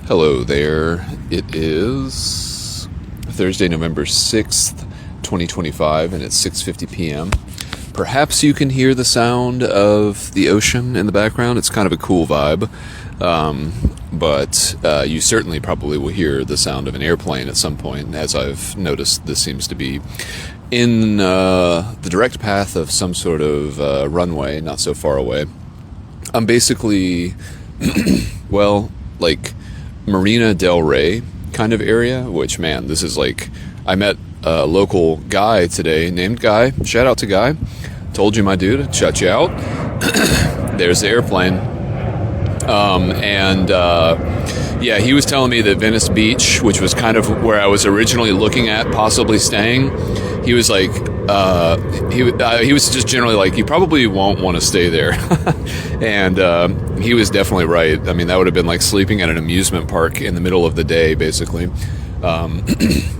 Hello there. It is Thursday, November 6th, 2025, and it's 6:50 p.m. Perhaps you can hear the sound of the ocean in the background. It's kind of a cool vibe. But you certainly probably will hear the sound of an airplane at some point. As I've noticed, this seems to be in the direct path of some sort of runway, not so far away. I'm basically, well, like Marina Del Rey kind of area, which, man, this is like, I met a local guy today named Guy. Shout out to Guy. Told you, my dude, shut you out. There's the airplane. Yeah, he was telling me that Venice Beach, which was kind of where I was originally looking at possibly staying, he was like, he was just generally like, you probably won't want to stay there. And he was definitely right. I mean, that would have been like sleeping at an amusement park in the middle of the day, basically.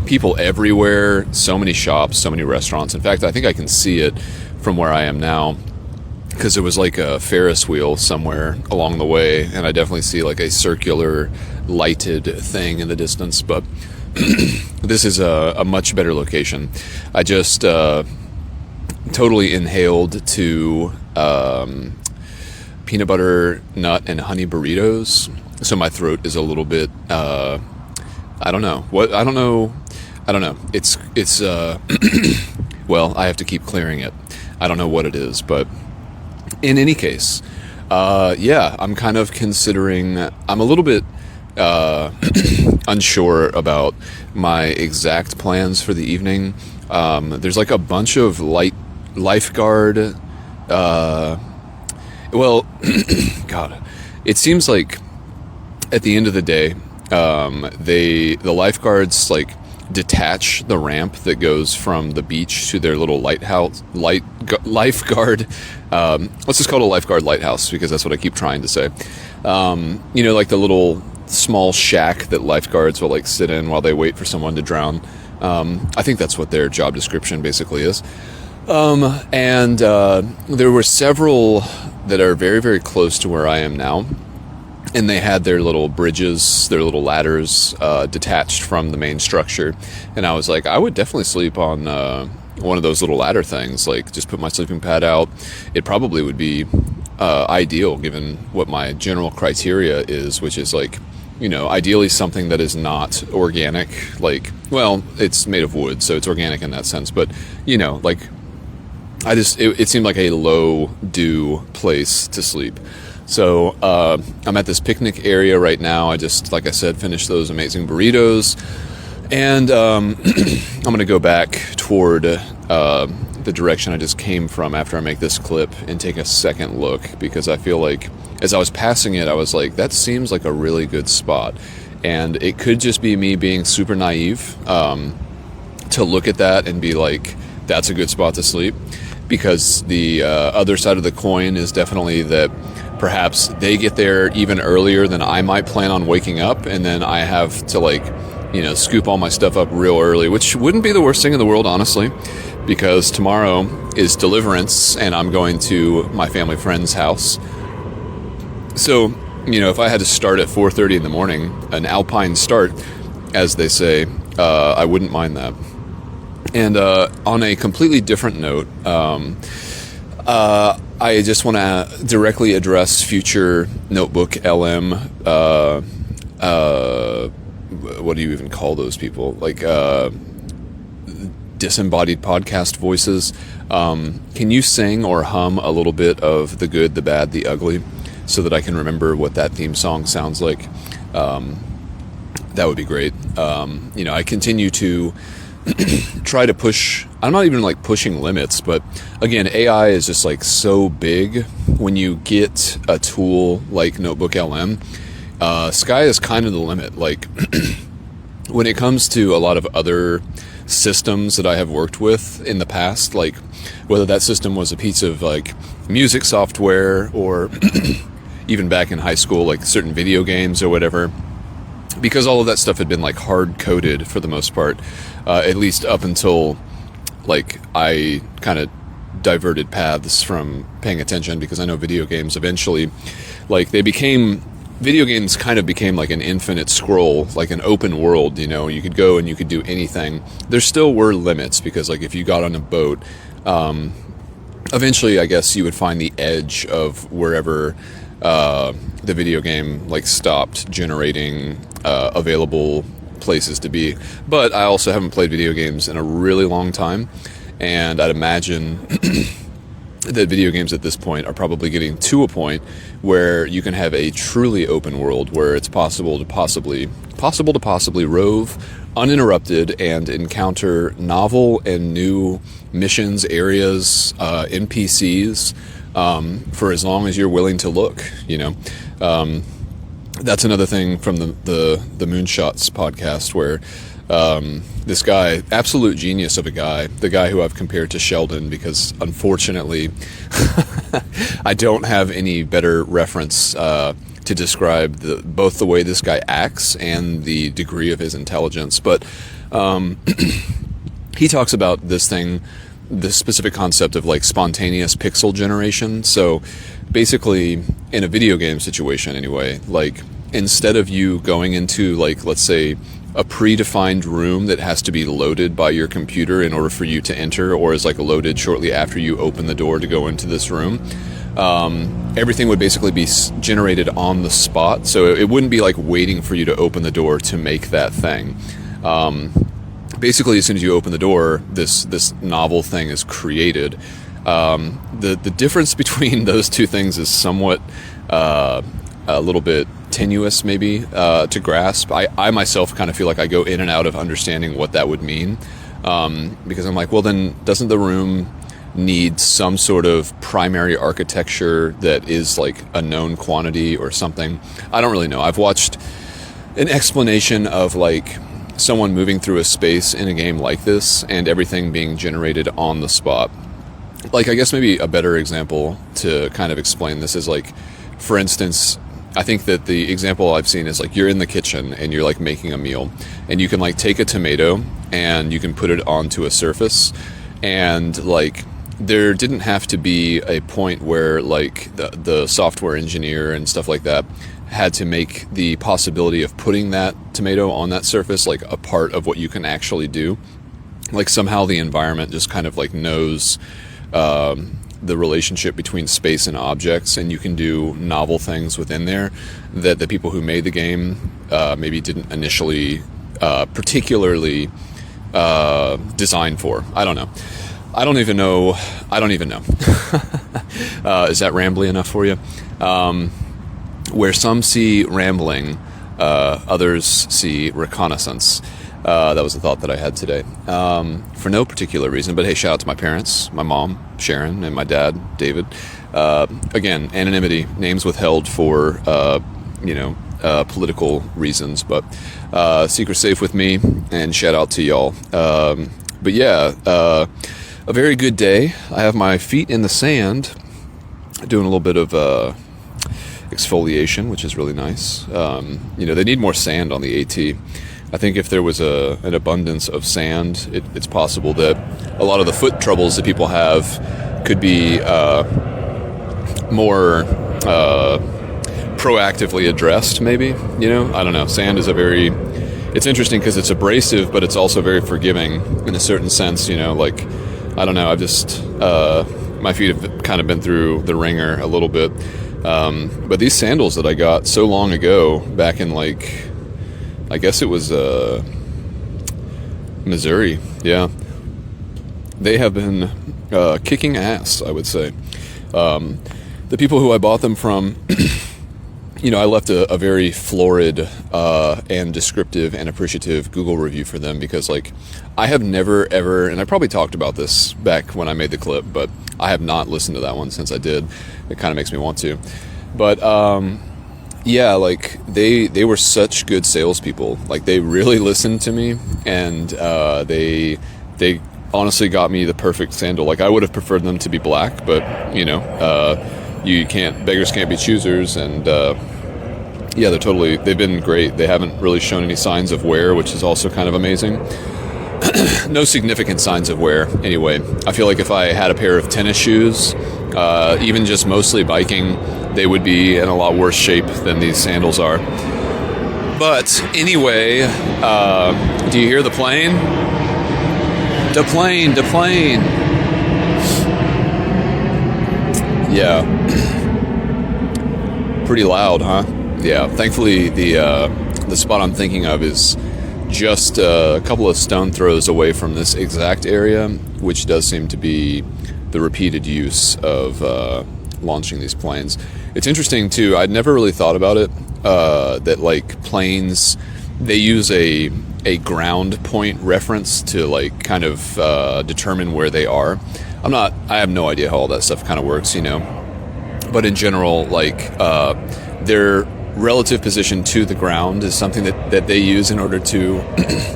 People everywhere, so many shops, so many restaurants. In fact, I think I can see it from where I am now, because there was like a Ferris wheel somewhere along the way, and I definitely see like a circular lighted thing in the distance. But this is a much better location. I just totally inhaled to peanut butter, nut, and honey burritos, so my throat is a little bit I don't know. It's well, I have to keep clearing it. I don't know what it is, but in any case, yeah, I'm kind of considering, I'm a little bit unsure about my exact plans for the evening. There's like a bunch of lifeguard, well, God, it seems like at the end of the day, the lifeguards like detach the ramp that goes from the beach to their little lifeguard. Let's just call it a lifeguard lighthouse, because that's what I keep trying to say. Like the little small shack that lifeguards will like sit in while they wait for someone to drown. I think that's what their job description basically is. And there were several that are very, very close to where I am now. And they had their little bridges, their little ladders detached from the main structure. And I was like, I would definitely sleep on one of those little ladder things, like just put my sleeping pad out. It probably would be ideal given what my general criteria is, which is like, ideally something that is not organic. Like, well, it's made of wood, so it's organic in that sense. But, like, it seemed like a low dew place to sleep. So I'm at this picnic area right now. I just, like I said, finished those amazing burritos. And I'm going to go back toward the direction I just came from after I make this clip and take a second look, because I feel like as I was passing it, I was like, that seems like a really good spot. And it could just be me being super naive to look at that and be like, that's a good spot to sleep. Because the other side of the coin is definitely that perhaps they get there even earlier than I might plan on waking up, and then I have to scoop all my stuff up real early, which wouldn't be the worst thing in the world, honestly, because tomorrow is Deliverance and I'm going to my family friend's house. So, if I had to start at 4:30 in the morning, an alpine start, as they say, I wouldn't mind that. And on a completely different note, I just want to directly address future Notebook LM, what do you even call those people? Like, disembodied podcast voices. Can you sing or hum a little bit of The Good, the Bad, the Ugly, so that I can remember what that theme song sounds like? That would be great. I continue to try to push, I'm not even like pushing limits, but again, AI is just like so big. When you get a tool like Notebook LM, sky is kind of the limit. Like when it comes to a lot of other systems that I have worked with in the past, like whether that system was a piece of like music software or even back in high school, like certain video games or whatever, because all of that stuff had been like hard coded for the most part, at least up until like I kind of diverted paths from paying attention, because I know video games eventually, like, they became video games kind of became like an infinite scroll, like an open world. You know, you could go and you could do anything. There still were limits because, like, if you got on a boat, eventually, I guess you would find the edge of wherever the video game like stopped generating available places to be. But I also haven't played video games in a really long time, and I'd imagine that video games at this point are probably getting to a point where you can have a truly open world where it's possible to possibly rove uninterrupted and encounter novel and new missions, areas, NPCs, for as long as you're willing to look, you know. That's another thing from the Moonshots podcast, where this guy, absolute genius of a guy, the guy who I've compared to Sheldon, because unfortunately I don't have any better reference to describe both the way this guy acts and the degree of his intelligence. But he talks about this specific concept of like spontaneous pixel generation. So basically, in a video game situation anyway, like instead of you going into, like, let's say, a predefined room that has to be loaded by your computer in order for you to enter, or is like loaded shortly after you open the door to go into this room, everything would basically be generated on the spot. So it wouldn't be like waiting for you to open the door to make that thing. Basically, as soon as you open the door, this novel thing is created. The difference between those two things is somewhat a little bit tenuous, maybe, to grasp. I myself kind of feel like I go in and out of understanding what that would mean, because I'm like, well, then doesn't the room need some sort of primary architecture that is like a known quantity or something? I don't really know. I've watched an explanation of like someone moving through a space in a game like this and everything being generated on the spot. Like, I guess maybe a better example to kind of explain this is like, for instance, I think that the example I've seen is like you're in the kitchen and you're like making a meal, and you can like take a tomato and you can put it onto a surface, and like there didn't have to be a point where like the software engineer and stuff like that had to make the possibility of putting that tomato on that surface like a part of what you can actually do. Like somehow the environment just kind of like knows the relationship between space and objects, and you can do novel things within there that the people who made the game maybe didn't initially particularly design for. I don't know. I don't even know. Is that rambly enough for you? Where some see rambling, others see reconnaissance. That was the thought that I had today, for no particular reason. But hey, shout out to my parents, my mom, Sharon, and my dad, David. Again, anonymity, names withheld for, political reasons. But secret safe with me, and shout out to y'all. But yeah, a very good day. I have my feet in the sand, doing a little bit of exfoliation, which is really nice. They need more sand on the AT. I think if there was an abundance of sand, it's possible that a lot of the foot troubles that people have could be more proactively addressed, maybe. I don't know. Sand is it's interesting because it's abrasive, but it's also very forgiving in a certain sense, like, I don't know. I've just, my feet have kind of been through the ringer a little bit. But these sandals that I got so long ago, back in like, I guess it was Missouri, yeah. They have been kicking ass, I would say. The people who I bought them from, I left a very florid and descriptive and appreciative Google review for them, because like I have never ever, and I probably talked about this back when I made the clip, but I have not listened to that one since I did. It kind of makes me want to. But yeah, like they were such good salespeople. Like they really listened to me, and they honestly got me the perfect sandal. Like I would have preferred them to be black, but beggars can't be choosers, and yeah, they've been great. They haven't really shown any signs of wear, which is also kind of amazing. No significant signs of wear, anyway. I feel like if I had a pair of tennis shoes, even just mostly biking, they would be in a lot worse shape than these sandals are. But anyway, do you hear the plane? The plane. Yeah. Pretty loud, huh? Yeah. Thankfully, the spot I'm thinking of is just a couple of stone throws away from this exact area, which does seem to be the repeated use of launching these planes. It's interesting too. I'd never really thought about it. That like planes, they use a ground point reference to like kind of determine where they are. I have no idea how all that stuff kind of works, but in general, like their relative position to the ground is something that they use in order to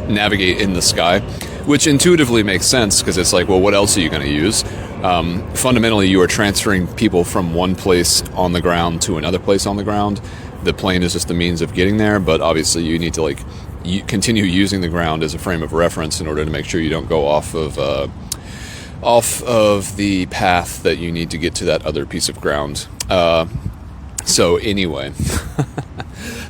navigate in the sky, which intuitively makes sense because it's like, well, what else are you going to use? Fundamentally, you are transferring people from one place on the ground to another place on the ground. The plane is just the means of getting there, but obviously you need to continue using the ground as a frame of reference in order to make sure you don't go off of the path that you need to get to that other piece of ground. So anyway,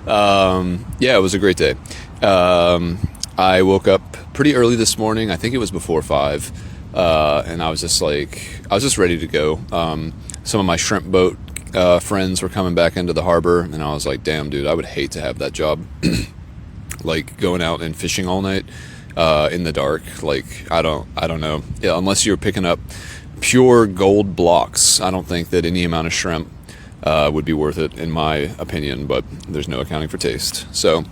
yeah, it was a great day. I woke up pretty early this morning. I think it was before 5, and I was just ready to go. Some of my shrimp boat friends were coming back into the harbor, and I was like, damn, dude, I would hate to have that job. Like going out and fishing all night in the dark. Like I don't know. Yeah, unless you're picking up pure gold blocks, I don't think that any amount of shrimp would be worth it, in my opinion. But there's no accounting for taste. So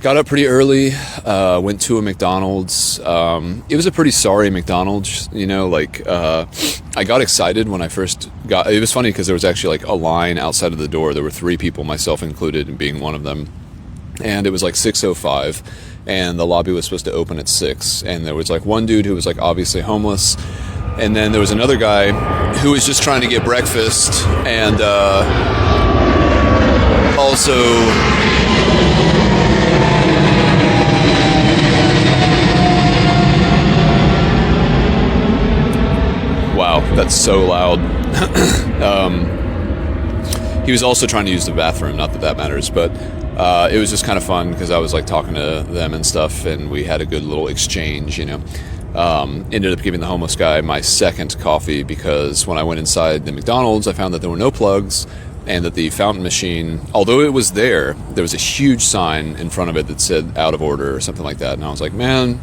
got up pretty early, went to a McDonald's. It was a pretty sorry McDonald's, I got excited when I first got, it was funny because there was actually like a line outside of the door. There were 3 people, myself included, and being one of them. And it was like 6:05, and the lobby was supposed to open at 6. And there was like one dude who was like obviously homeless. And then there was another guy who was just trying to get breakfast, and also wow, that's so loud. He was also trying to use the bathroom, not that that matters, but it was just kind of fun because I was like talking to them and stuff, and we had a good little exchange, Ended up giving the homeless guy my second coffee because when I went inside the McDonald's, I found that there were no plugs, and that the fountain machine, although it was there was a huge sign in front of it that said out of order or something like that. And I was like, man,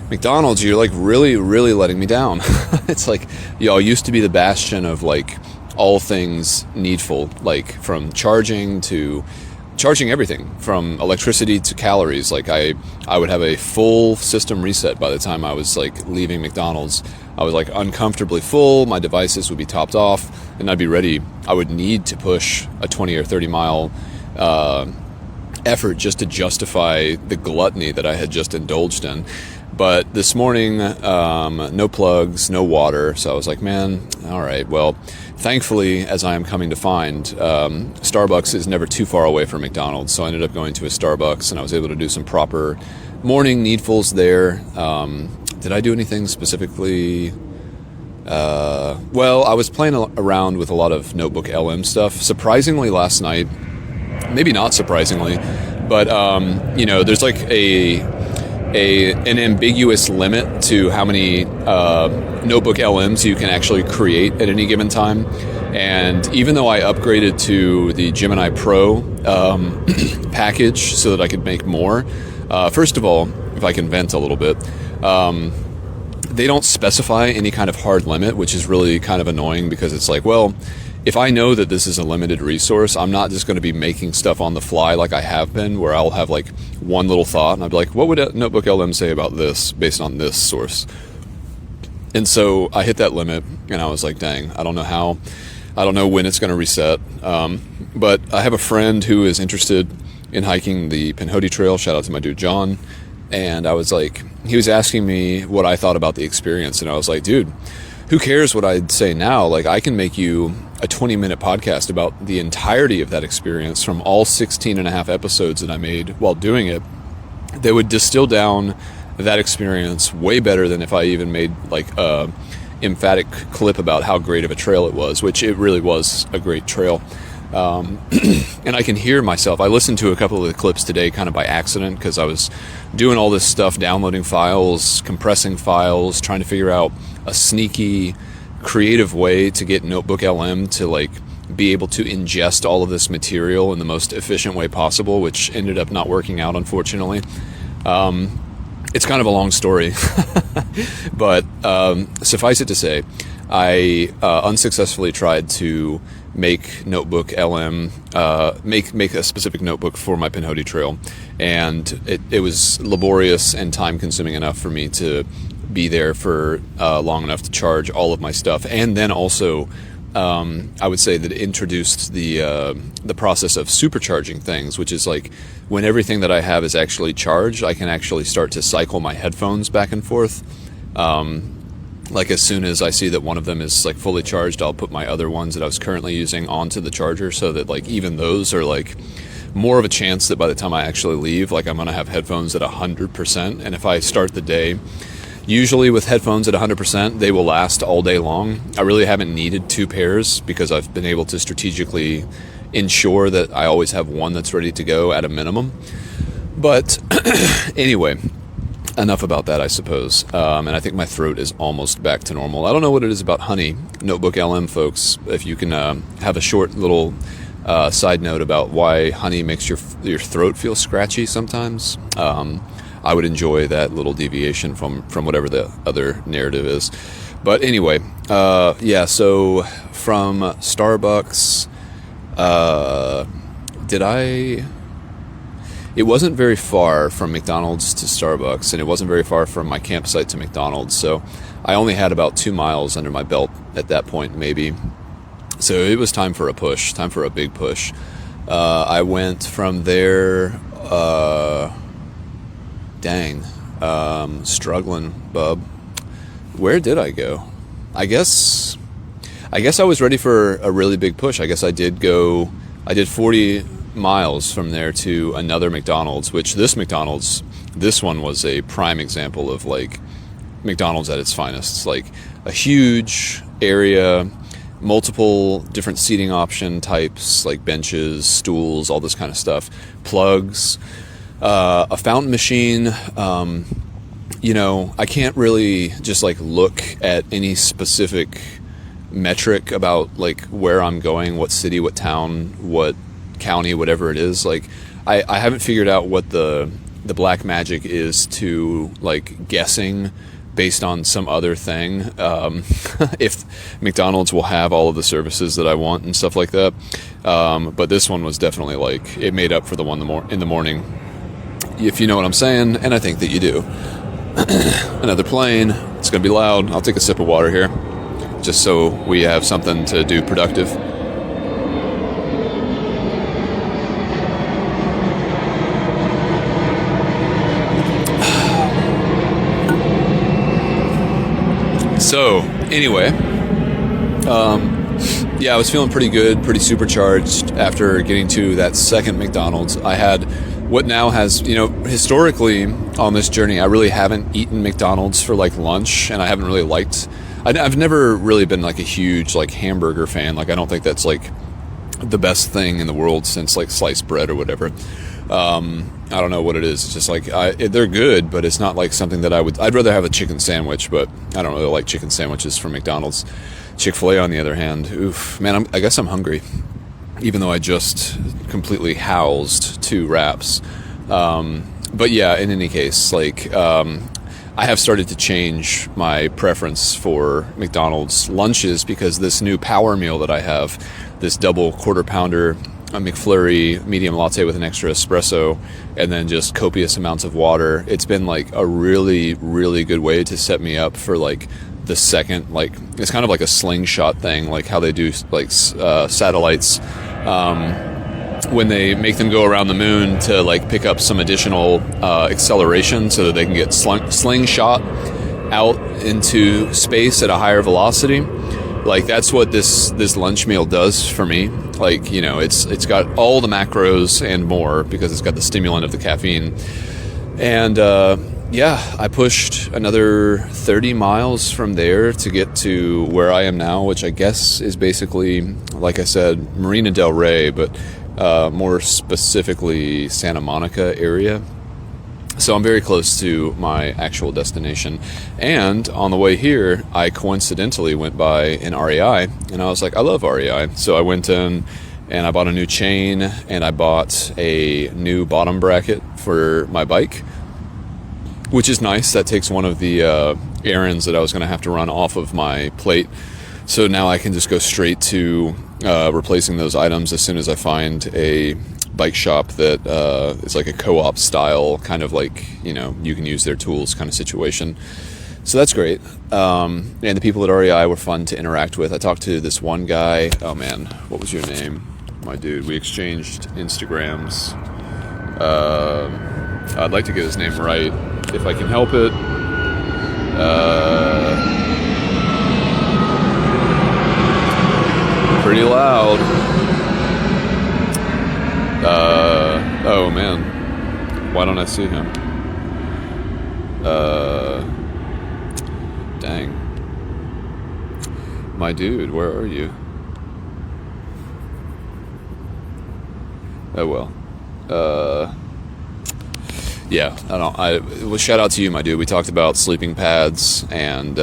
McDonald's, you're like really, really letting me down. It's like, y'all used to be the bastion of like all things needful, like from charging everything, from electricity to calories. Like I would have a full system reset by the time I was like leaving McDonald's. I was like uncomfortably full, my devices would be topped off, and I'd be ready. I would need to push a 20 or 30 mile effort just to justify the gluttony that I had just indulged in. But this morning, no plugs, no water. So I was like, man, all right, well, thankfully, as I am coming to find, Starbucks is never too far away from McDonald's. So I ended up going to a Starbucks, and I was able to do some proper morning needfuls there. Did I do anything specifically? Well, I was playing around with a lot of Notebook LM stuff. Surprisingly, last night, maybe not surprisingly, but, there's like an ambiguous limit to how many Notebook LMs you can actually create at any given time. And even though I upgraded to the Gemini Pro package so that I could make more, first of all, if I can vent a little bit, they don't specify any kind of hard limit, which is really kind of annoying because it's like, well, if I know that this is a limited resource, I'm not just going to be making stuff on the fly like I have been, where I'll have like one little thought and I'll be like, what would a Notebook LM say about this based on this source? And so I hit that limit, and I was like, dang, I don't know when it's going to reset. But I have a friend who is interested in hiking the Pinhoti Trail. Shout out to my dude, John. And I was like, he was asking me what I thought about the experience. And I was like, dude, who cares what I'd say now? Like, I can make you a 20-minute podcast about the entirety of that experience from all 16 and a half episodes that I made while doing it. They would distill down that experience way better than if I even made like a emphatic clip about how great of a trail it was, which it really was a great trail. And I can hear myself. I listened to a couple of the clips today kind of by accident because I was doing all this stuff, downloading files, compressing files, trying to figure out a sneaky, creative way to get Notebook LM to like be able to ingest all of this material in the most efficient way possible, which ended up not working out, unfortunately. It's kind of a long story, but suffice it to say, I unsuccessfully tried to make Notebook LM, make a specific notebook for my Pinhoti Trail, and it was laborious and time-consuming enough for me to be there for long enough to charge all of my stuff, and then also I would say that it introduced the process of supercharging things, which is like when everything that I have is actually charged, I can actually start to cycle my headphones back and forth. Like as soon as I see that one of them is like fully charged, I'll put my other ones that I was currently using onto the charger, so that like even those are like more of a chance that by the time I actually leave, like I'm gonna have headphones at 100%. And if I start the day usually with headphones at 100%, they will last all day long. I really haven't needed two pairs because I've been able to strategically ensure that I always have one that's ready to go at a minimum. But anyway, enough about that, I suppose. And I think my throat is almost back to normal. I don't know what it is about honey, Notebook LM folks. If you can have a short little side note about why honey makes your throat feel scratchy sometimes, I would enjoy that little deviation from whatever the other narrative is. But anyway, yeah, so from Starbucks, it wasn't very far from McDonald's to Starbucks, and it wasn't very far from my campsite to McDonald's, so I only had about 2 miles under my belt at that point, maybe. So it was time for a push, time for a big push. I went from there, struggling, bub. Where did I go? I guess I was ready for a really big push. I guess I did 40 miles from there to another McDonald's, which this one was a prime example of like McDonald's at its finest. It's like a huge area, multiple different seating option types, like benches, stools, all this kind of stuff, plugs, a fountain machine. I can't really just like look at any specific metric about like where I'm going, what city, what town, what county, whatever it is. Like I haven't figured out what the black magic is to like guessing based on some other thing, if McDonald's will have all of the services that I want and stuff like that. But this one was definitely like, it made up for the one in the morning, if you know what I'm saying, and I think that you do. Another plane. It's going to be loud. I'll take a sip of water here, just so we have something to do productive. So, anyway, yeah, I was feeling pretty good, pretty supercharged after getting to that second McDonald's. I had what now has, historically on this journey, I really haven't eaten McDonald's for like lunch, and I haven't really liked, I've never really been like a huge like hamburger fan. Like I don't think that's like the best thing in the world since like sliced bread or whatever. I don't know what it is. It's just like they're good, but it's not like something that I'd rather have a chicken sandwich, but I don't really like chicken sandwiches from McDonald's. Chick-fil-A, on the other hand, oof, man, I guess I'm hungry, even though I just completely housed 2 wraps. But yeah, in any case, like I have started to change my preference for McDonald's lunches because this new power meal that I have, this double quarter pounder, a McFlurry medium latte with an extra espresso, and then just copious amounts of water. It's been like a really, really good way to set me up for like the second, like it's kind of like a slingshot thing, like how they do like satellites when they make them go around the moon to like pick up some additional acceleration so that they can get slingshot out into space at a higher velocity. Like that's what this lunch meal does for me. Like, it's got all the macros and more because it's got the stimulant of the caffeine. And yeah, I pushed another 30 miles from there to get to where I am now, which I guess is basically, like I said, Marina del Rey, but more specifically Santa Monica area. So I'm very close to my actual destination. And on the way here, I coincidentally went by an REI, and I was like, I love REI. So I went in and I bought a new chain, and I bought a new bottom bracket for my bike, which is nice. That takes one of the errands that I was going to have to run off of my plate. So now I can just go straight to replacing those items as soon as I find a bike shop that is like a co-op style, kind of like, you know, you can use their tools kind of situation. So that's great. And the people at REI were fun to interact with. I talked to this one guy. Oh man, what was your name? My dude. We exchanged Instagrams. I'd like to get his name right if I can help it. Pretty loud. Oh man, why don't I see him? Dang. My dude, where are you? Oh well. Yeah, well, shout out to you, my dude. We talked about sleeping pads and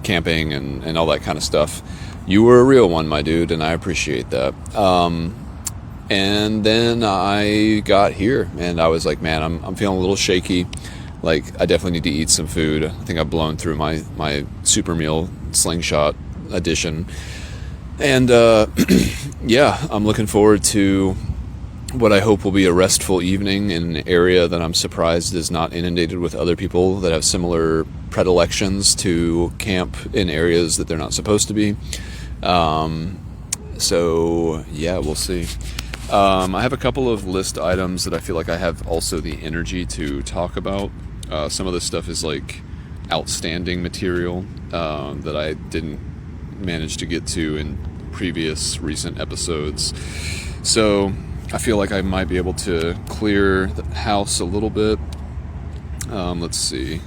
camping and all that kind of stuff. You were a real one, my dude, and I appreciate that. And then I got here, and I was like, man, I'm feeling a little shaky. Like, I definitely need to eat some food. I think I've blown through my super meal slingshot edition. And yeah, I'm looking forward to what I hope will be a restful evening in an area that I'm surprised is not inundated with other people that have similar predilections to camp in areas that they're not supposed to be. So yeah, we'll see. I have a couple of list items that I feel like I have also the energy to talk about. Some of this stuff is like outstanding material that I didn't manage to get to in previous recent episodes. So I feel like I might be able to clear the house a little bit. Let's see.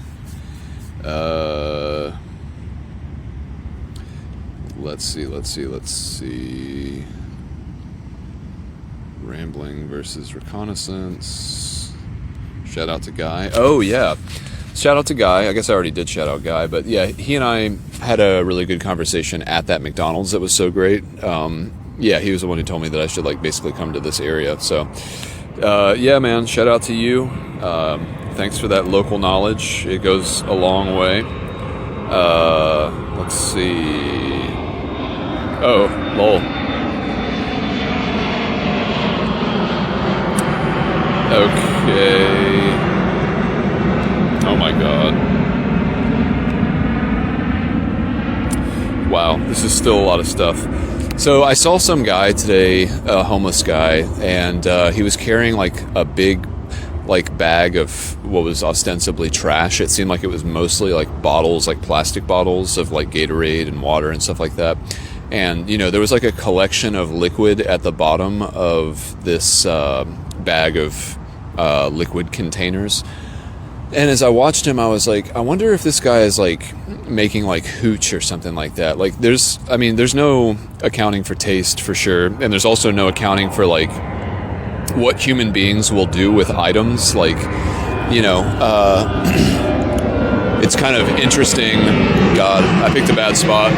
Let's see. Rambling versus reconnaissance. Shout out to Guy. Oh, yeah. Shout out to Guy. I guess I already did shout out Guy. But yeah, he and I had a really good conversation at that McDonald's that was so great. Yeah, he was the one who told me that I should like basically come to this area. So, yeah, man, shout out to you. Thanks for that local knowledge. It goes a long way. Let's see. Oh, lol. Okay. Oh my god. Wow, this is still a lot of stuff. So I saw some guy today, a homeless guy, and he was carrying like a big like bag of what was ostensibly trash. It seemed like it was mostly like bottles, like plastic bottles of like Gatorade and water and stuff like that. And, you know, there was like a collection of liquid at the bottom of this bag of liquid containers. And as I watched him, I was like, I wonder if this guy is like making like hooch or something like that. Like there's no accounting for taste for sure. And there's also no accounting for like what human beings will do with items. Like, you know, it's kind of interesting. God, I picked a bad spot.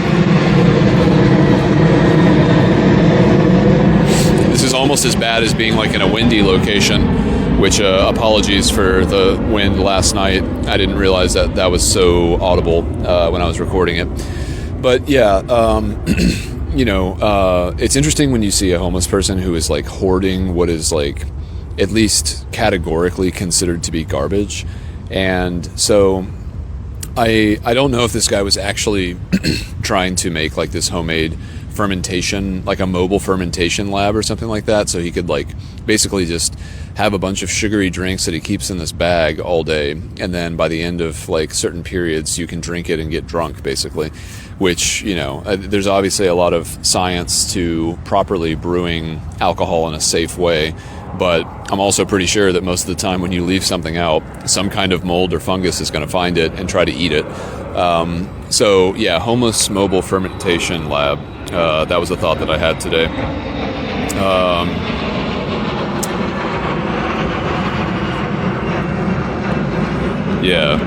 This is almost as bad as being like in a windy location, which apologies for the wind last night. I didn't realize that was so audible when I was recording it. But yeah, you know, it's interesting when you see a homeless person who is like hoarding what is like at least categorically considered to be garbage. And so I don't know if this guy was actually trying to make like this homemade fermentation, like a mobile fermentation lab or something like that, so he could like basically just have a bunch of sugary drinks that he keeps in this bag all day, and then by the end of like certain periods you can drink it and get drunk basically, which, you know, there's obviously a lot of science to properly brewing alcohol in a safe way, but I'm also pretty sure that most of the time when you leave something out, some kind of mold or fungus is going to find it and try to eat it. So yeah, homeless mobile fermentation lab. That was a thought that I had today. Yeah.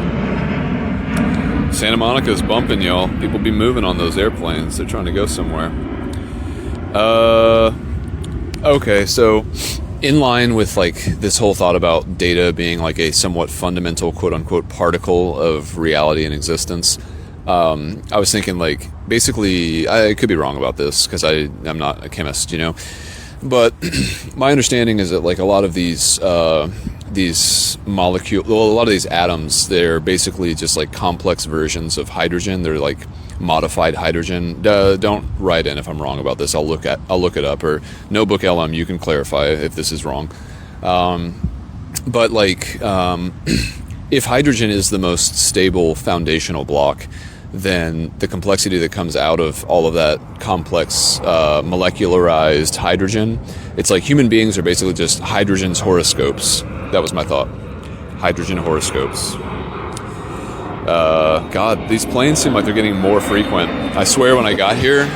Santa Monica's bumping, y'all. People be moving on those airplanes. They're trying to go somewhere. Okay, so in line with like this whole thought about data being like a somewhat fundamental quote-unquote particle of reality and existence, I was thinking like basically, I could be wrong about this because I'm not a chemist, you know, but my understanding is that like a lot of these molecules, well, a lot of these atoms, they're basically just like complex versions of hydrogen. They're like modified hydrogen. Don't write in if I'm wrong about this. I'll look it up, or Notebook LM, you can clarify if this is wrong. But like, if hydrogen is the most stable foundational block, then the complexity that comes out of all of that complex molecularized hydrogen, it's like human beings are basically just hydrogen's horoscopes. That was my thought. Hydrogen horoscopes. God, these planes seem like they're getting more frequent. I swear when I got here,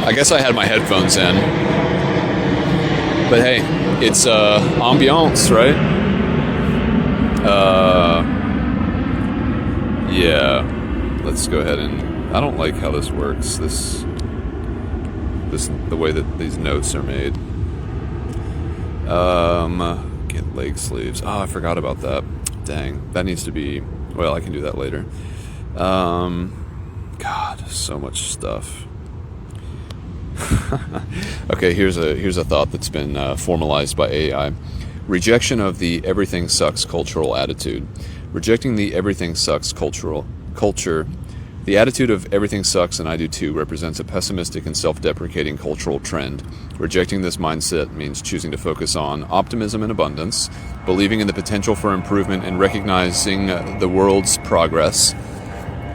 I guess I had my headphones in. But hey, it's ambiance, right? Yeah. Let's go ahead and... I don't like how this works. This the way that these notes are made. Get leg sleeves. Oh, I forgot about that. Dang. That needs to be... Well, I can do that later. God, so much stuff. Okay, here's a thought that's been formalized by AI. Rejection of the everything sucks cultural attitude. Rejecting the everything sucks culture. The attitude of everything sucks and I do too represents a pessimistic and self-deprecating cultural trend. Rejecting this mindset means choosing to focus on optimism and abundance, believing in the potential for improvement and recognizing the world's progress,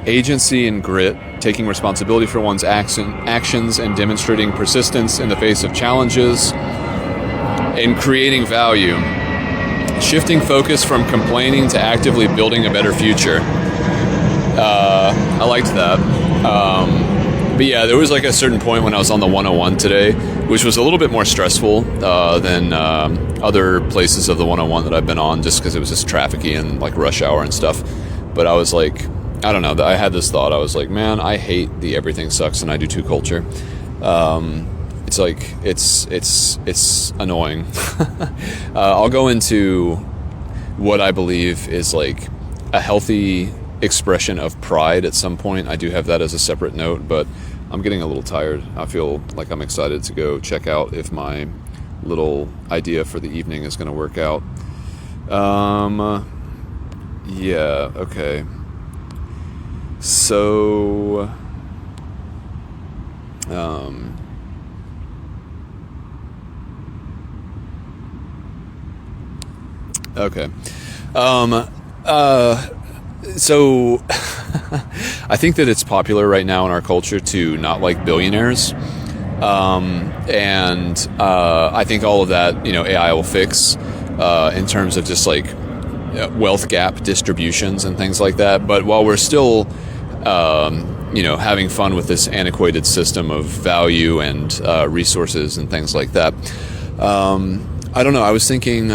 agency and grit, taking responsibility for one's actions and demonstrating persistence in the face of challenges, and creating value. Shifting focus from complaining to actively building a better future. I liked that. But yeah, there was like a certain point when I was on the 101 today, which was a little bit more stressful than other places of the 101 that I've been on, just because it was just trafficy and like rush hour and stuff. But I was like, I don't know, I had this thought. I was like, man, I hate the everything sucks and I do too culture. It's like, it's annoying. I'll go into what I believe is like a healthy expression of pride at some point. I do have that as a separate note, but I'm getting a little tired. I feel like I'm excited to go check out if my little idea for the evening is going to work out. Yeah, okay. So, okay. So I think that it's popular right now in our culture to not like billionaires. And I think all of that, AI will fix in terms of just like wealth gap distributions and things like that. But while we're still, having fun with this antiquated system of value and resources and things like that, I don't know. I was thinking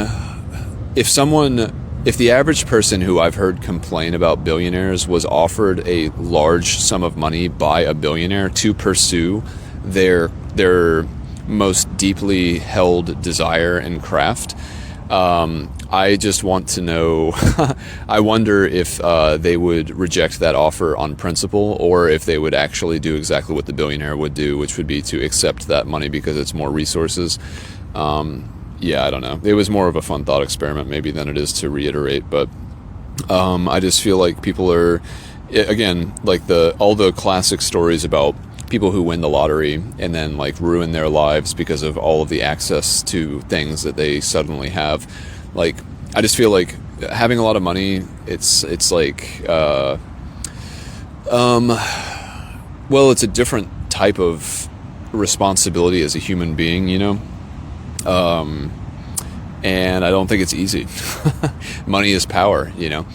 if the average person who I've heard complain about billionaires was offered a large sum of money by a billionaire to pursue their most deeply held desire and craft, I just want to know, I wonder if they would reject that offer on principle, or if they would actually do exactly what the billionaire would do, which would be to accept that money because it's more resources. Yeah, I don't know. It was more of a fun thought experiment maybe than it is to reiterate, but I just feel like people are, again, like all the classic stories about people who win the lottery and then like ruin their lives because of all of the access to things that they suddenly have. Like, I just feel like having a lot of money, it's like, well, it's a different type of responsibility as a human being, and I don't think it's easy. Money is power, you know.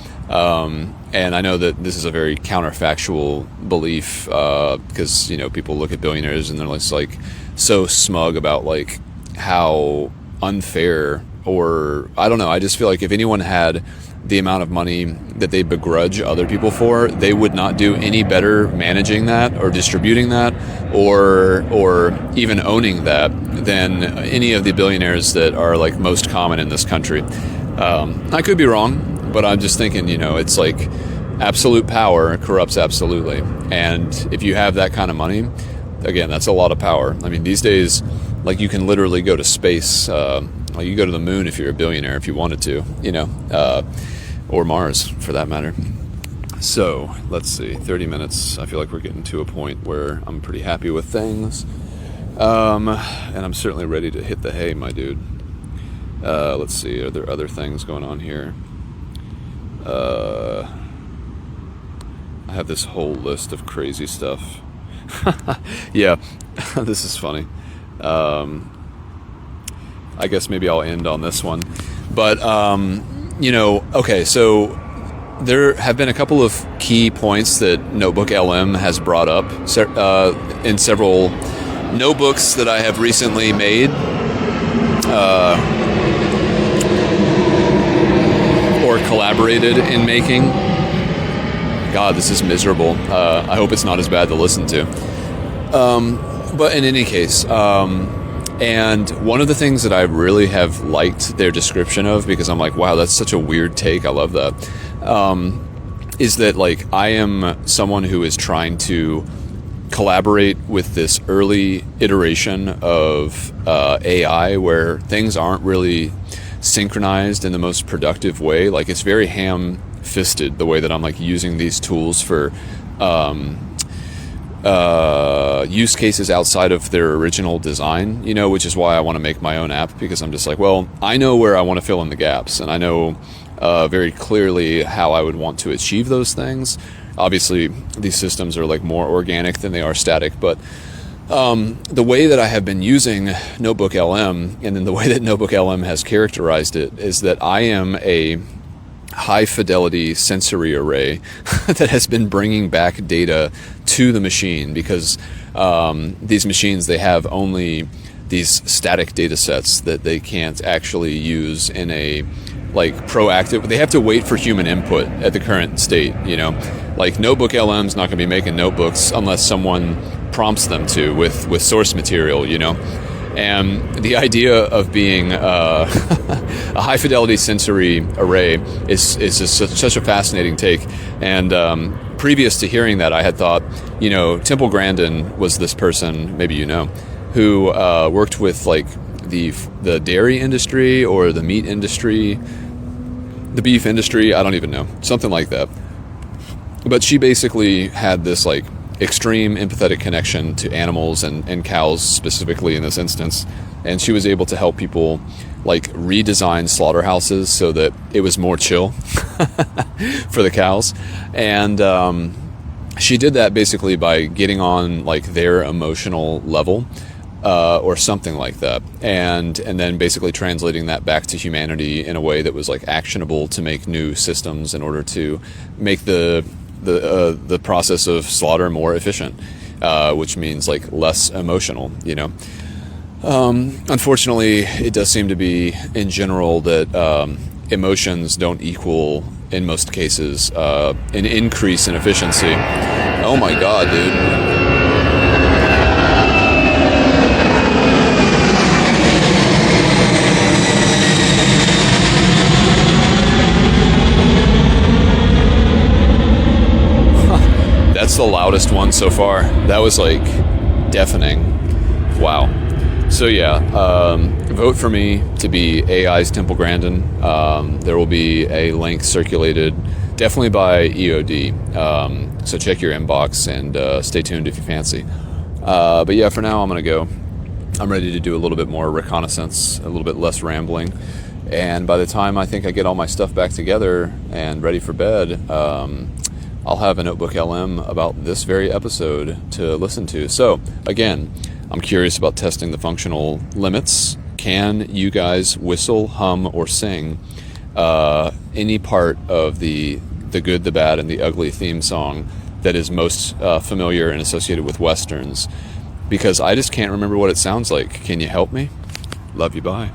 And I know that this is a very counterfactual belief, because, you know, people look at billionaires and they're just like so smug about like how unfair, or I don't know. I just feel like if anyone had the amount of money that they begrudge other people for, they would not do any better managing that or distributing that or even owning that than any of the billionaires that are like most common in this country. I could be wrong, but I'm just thinking, you know, it's like absolute power corrupts absolutely. And if you have that kind of money, again, that's a lot of power. I mean, these days, like, you can literally go to space. Like, you go to the moon if you're a billionaire, if you wanted to, you know, or Mars for that matter. So let's see, 30 minutes. I feel like we're getting to a point where I'm pretty happy with things. And I'm certainly ready to hit the hay, my dude. Let's see, are there other things going on here? I have this whole list of crazy stuff. Yeah, this is funny. I guess maybe I'll end on this one. But, you know, okay, so there have been a couple of key points that Notebook LM has brought up in several notebooks that I have recently made. Or collaborated in making. God, this is miserable. I hope it's not as bad to listen to. But in any case, and one of the things that I really have liked their description of, because I'm like, wow, that's such a weird take, I love that, is that, like, I am someone who is trying to collaborate with this early iteration of AI where things aren't really synchronized in the most productive way. Like, it's very ham-fisted the way that I'm like using these tools for use cases outside of their original design, you know, which is why I want to make my own app, because I'm just like, well, I know where I want to fill in the gaps, and I know very clearly how I would want to achieve those things. Obviously, these systems are like more organic than they are static, but the way that I have been using Notebook LM, and then the way that Notebook LM has characterized it, is that I am a high fidelity sensory array that has been bringing back data to the machine, because these machines, they have only these static data sets that they can't actually use in a like proactive. They have to wait for human input at the current state, you know. Like, Notebook LM's not going to be making notebooks unless someone prompts them to with source material, you know. And the idea of being a high fidelity sensory array is just such a fascinating take. And previous to hearing that, I had thought, you know, Temple Grandin was this person, maybe you know, who worked with like the dairy industry or the meat industry, the beef industry, I don't even know, something like that. But she basically had this like extreme empathetic connection to animals and cows specifically in this instance, and she was able to help people like redesign slaughterhouses so that it was more chill for the cows. And she did that basically by getting on like their emotional level, or something like that, and then basically translating that back to humanity in a way that was like actionable to make new systems in order to make the process of slaughter more efficient, which means like less emotional, you know. Unfortunately, it does seem to be in general that emotions don't equal, in most cases, an increase in efficiency. Oh my God, dude. That's the loudest one so far. That was like deafening. Wow. So yeah, vote for me to be AI's Temple Grandin. There will be a link circulated, definitely by EOD. So check your inbox and stay tuned if you fancy. But yeah, for now I'm gonna go. I'm ready to do a little bit more reconnaissance, a little bit less rambling. And by the time I think I get all my stuff back together and ready for bed, I'll have a Notebook LM about this very episode to listen to. So again, I'm curious about testing the functional limits. can you guys whistle, hum, or sing any part of the good, the bad, and the ugly theme song that is most familiar and associated with Westerns? Because I just can't remember what it sounds like. Can you help me? Love you, bye.